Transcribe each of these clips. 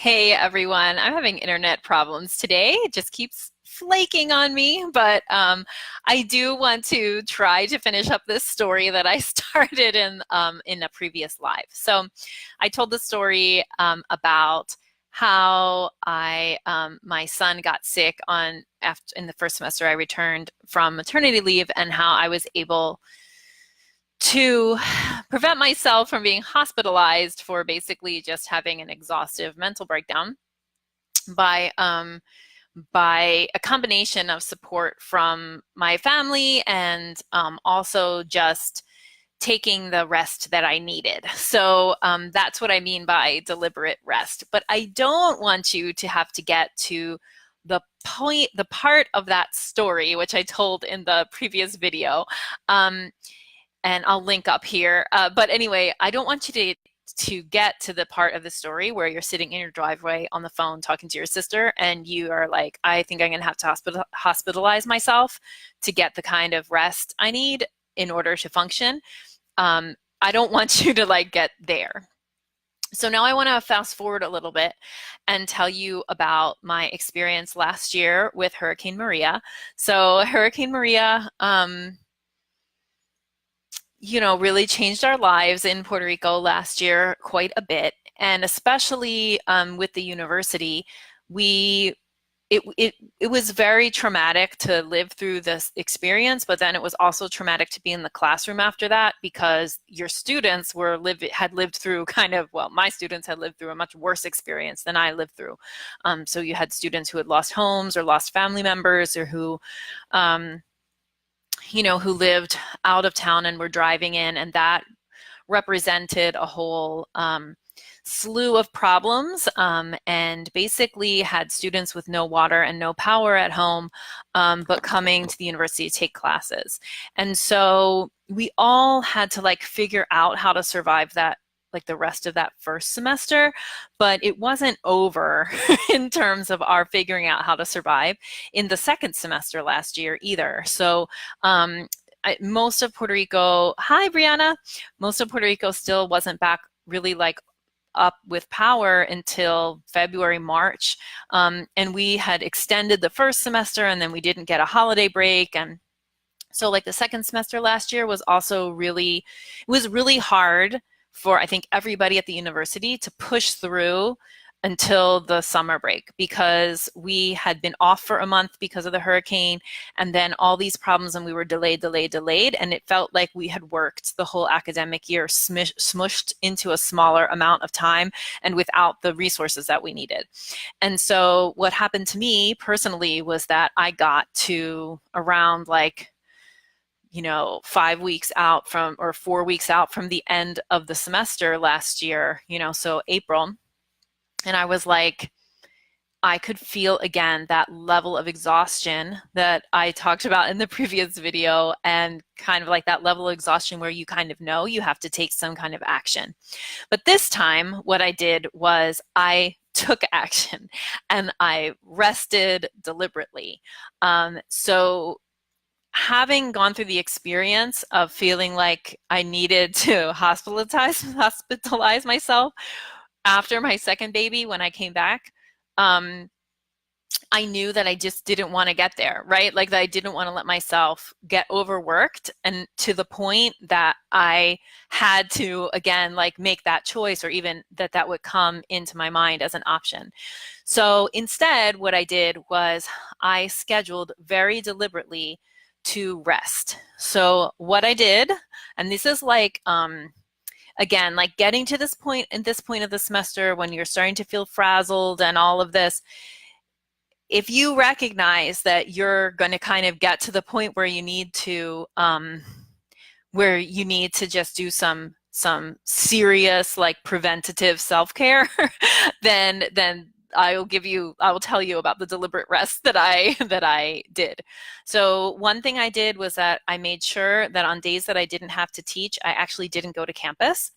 Hey everyone, I'm having internet problems today. It just keeps flaking on me, but I do want to try to finish up this story that I started in a previous live. So I told the story about how my son got sick in the first semester I returned from maternity leave, and how I was able to prevent myself from being hospitalized for basically just having an exhaustive mental breakdown by by a combination of support from my family and also just taking the rest that I needed. So that's what I mean by deliberate rest. But I don't want you to have to get to the part of that story, which I told in the previous video. And I'll link up here. But anyway, I don't want you to get to the part of the story where you're sitting in your driveway on the phone talking to your sister and you are like, I think I'm gonna have to hospitalize myself to get the kind of rest I need in order to function. I don't want you to like get there. So now I want to fast forward a little bit and tell you about my experience last year with Hurricane Maria. So Hurricane Maria, really changed our lives in Puerto Rico last year quite a bit. And especially with the university, it was very traumatic to live through this experience, but then it was also traumatic to be in the classroom after that, because your students had lived through my students had lived through a much worse experience than I lived through. So you had students who had lost homes or lost family members, or who who lived out of town and were driving in, and that represented a whole slew of problems, and basically had students with no water and no power at home, but coming to the university to take classes. And so we all had to figure out how to survive that, the rest of that first semester, but it wasn't over in terms of our figuring out how to survive in the second semester last year either. So most of Puerto Rico, hi Brianna, most of Puerto Rico still wasn't back really up with power until February, March. And we had extended the first semester, and then we didn't get a holiday break. And so the second semester last year was also really hard for, I think, everybody at the university to push through until the summer break, because we had been off for a month because of the hurricane, and then all these problems, and we were delayed, and it felt like we had worked the whole academic year smushed into a smaller amount of time and without the resources that we needed. And so what happened to me personally was that I got to around 5 weeks out from, or 4 weeks out from the end of the semester last year, so April. And I was like, I could feel again that level of exhaustion that I talked about in the previous video, and kind of that level of exhaustion where you kind of know you have to take some kind of action. But this time, what I did was I took action and I rested deliberately. So having gone through the experience of feeling like I needed to hospitalize myself after my second baby when I came back, I knew that I just didn't want to get there, right? That I didn't want to let myself get overworked, and to the point that I had to, again, make that choice, or even that would come into my mind as an option. So instead, what I did was I scheduled very deliberately to rest. So what I did, and this is again, getting to this point of the semester when you're starting to feel frazzled and all of this, if you recognize that you're going to kind of get to the point where you need to just do some serious preventative self-care, then I will tell you about the deliberate rest that I did. So one thing I did was that I made sure that on days that I didn't have to teach, I actually didn't go to campus.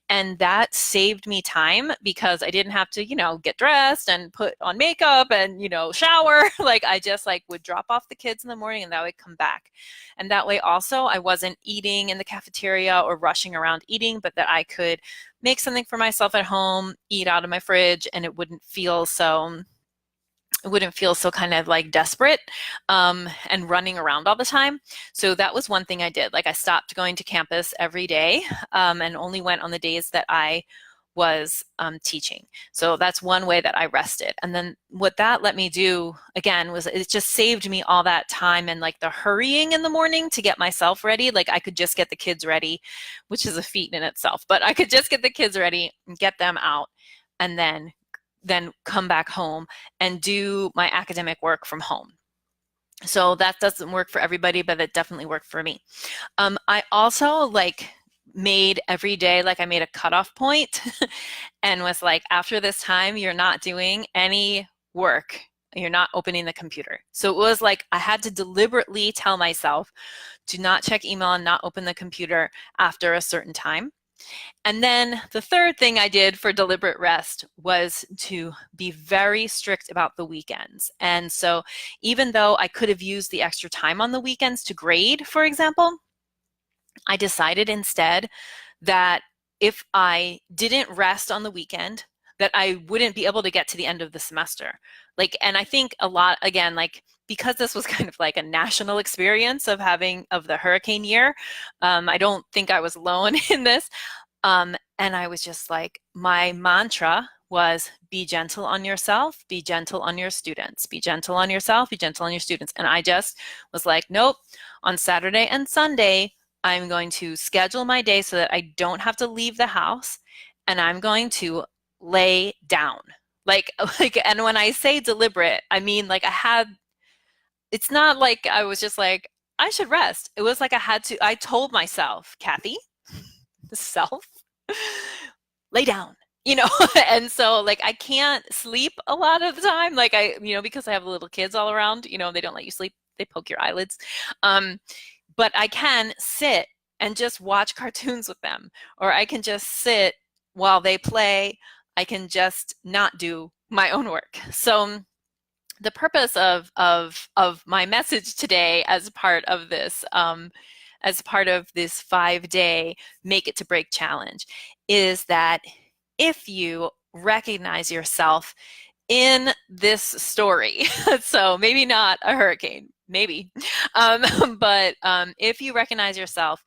And that saved me time, because I didn't have to, get dressed and put on makeup and, shower. I just would drop off the kids in the morning, and that would come back. And that way also I wasn't eating in the cafeteria or rushing around eating, but that I could make something for myself at home, eat out of my fridge, and it wouldn't feel so kind of like desperate and running around all the time. So that was one thing I did. Like I stopped going to campus every day and only went on the days that I was teaching. So that's one way that I rested. And then what that let me do again was it just saved me all that time and like the hurrying in the morning to get myself ready. Like I could just get the kids ready, which is a feat in itself, but I could just get the kids ready and get them out and then come back home and do my academic work from home. So that doesn't work for everybody, but it definitely worked for me. I also made every day, I made a cutoff point and was like, after this time, you're not doing any work. You're not opening the computer. So it was like I had to deliberately tell myself, do not check email and not open the computer after a certain time. And then the third thing I did for deliberate rest was to be very strict about the weekends. And so even though I could have used the extra time on the weekends to grade, for example, I decided instead that if I didn't rest on the weekend, that I wouldn't be able to get to the end of the semester. And I think a lot, again, because this was kind of like a national experience of the hurricane year, I don't think I was alone in this. And I was just like, my mantra was be gentle on yourself, be gentle on your students, be gentle on yourself, be gentle on your students. And I just was like, nope, on Saturday and Sunday, I'm going to schedule my day so that I don't have to leave the house, and I'm going to lay down. And when I say deliberate, I mean it's not like I was just like, I should rest. It was like I told myself, Kathy, self, lay down, and so I can't sleep a lot of the time. Because I have little kids all around, they don't let you sleep. They poke your eyelids. But I can sit and just watch cartoons with them, or I can just sit while they play. I can just not do my own work. So the purpose of my message today as part of this 5-day Make It to Break challenge is that if you recognize yourself in this story, so maybe not a hurricane, maybe, but if you recognize yourself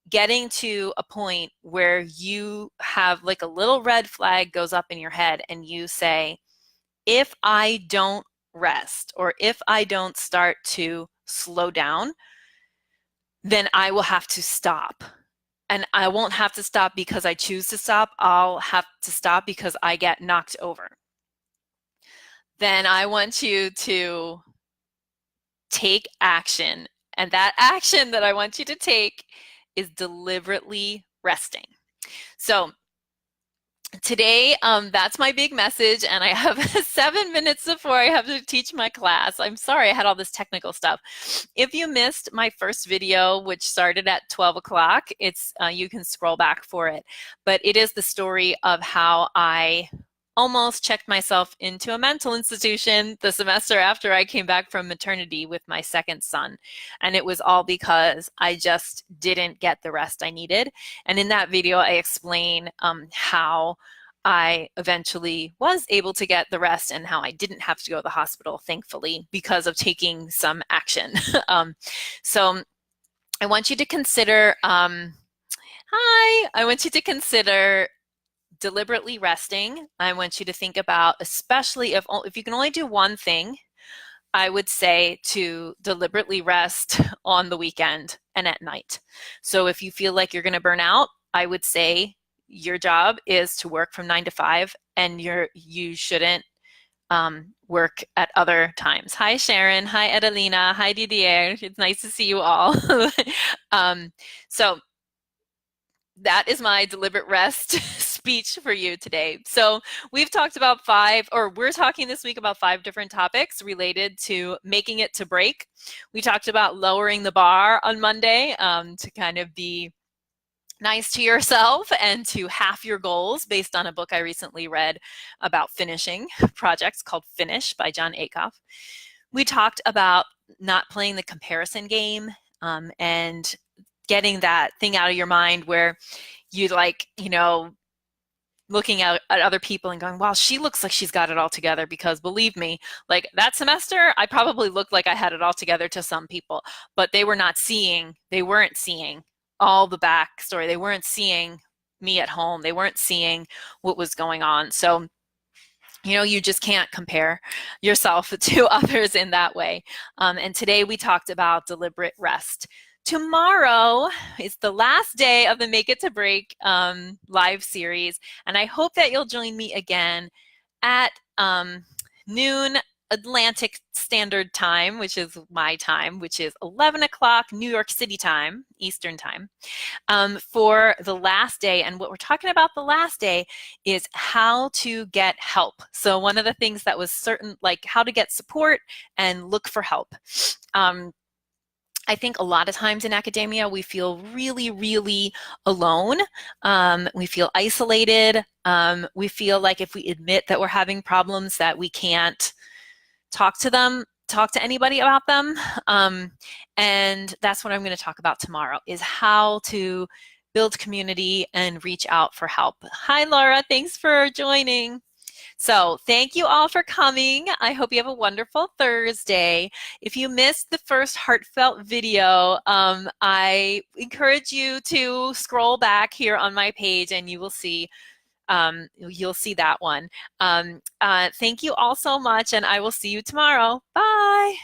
getting to a point where you have a little red flag goes up in your head and you say, if I don't rest or if I don't start to slow down, then I will have to stop. And I won't have to stop because I choose to stop. I'll have to stop because I get knocked over. Then I want you to take action. And that action that I want you to take is deliberately resting. So today, that's my big message, and I have 7 minutes before I have to teach my class. I'm sorry I had all this technical stuff. If you missed my first video, which started at 12 o'clock, you can scroll back for it. But it is the story of how I almost checked myself into a mental institution the semester after I came back from maternity with my second son. And it was all because I just didn't get the rest I needed. And in that video, I explain how I eventually was able to get the rest and how I didn't have to go to the hospital, thankfully, because of taking some action. So I want you to consider, I want you to consider deliberately resting. I want you to think about, especially if you can only do one thing, I would say to deliberately rest on the weekend and at night. So if you feel like you're going to burn out, I would say your job is to work from 9 to 5, and you shouldn't work at other times. Hi, Sharon. Hi, Edelina. Hi, Didier. It's nice to see you all. So that is my deliberate rest speech for you today. So we've talked about we're talking this week about 5 different topics related to making it to break. We talked about lowering the bar on Monday to kind of be nice to yourself and to half your goals based on a book I recently read about finishing projects called Finish by Jon Acuff. We talked about not playing the comparison game and getting that thing out of your mind where you looking at other people and going, wow, she looks like she's got it all together, because believe me, like that semester, I probably looked like I had it all together to some people, but they weren't seeing all the backstory. They weren't seeing me at home. They weren't seeing what was going on. So, you just can't compare yourself to others in that way. And today we talked about deliberate rest. Tomorrow is the last day of the Make It to Break live series, and I hope that you'll join me again at noon Atlantic Standard Time, which is my time, which is 11 o'clock New York City time, Eastern time, for the last day. And what we're talking about the last day is how to get help. So one of the things that was certain, like how to get support and look for help. I think a lot of times in academia, we feel really, really alone. We feel isolated. We feel like if we admit that we're having problems, that we can't talk to anybody about them. And that's what I'm going to talk about tomorrow, is how to build community and reach out for help. Hi, Laura. Thanks for joining. So thank you all for coming. I hope you have a wonderful Thursday. If you missed the first heartfelt video, I encourage you to scroll back here on my page and you will see that one. Thank you all so much, and I will see you tomorrow. Bye.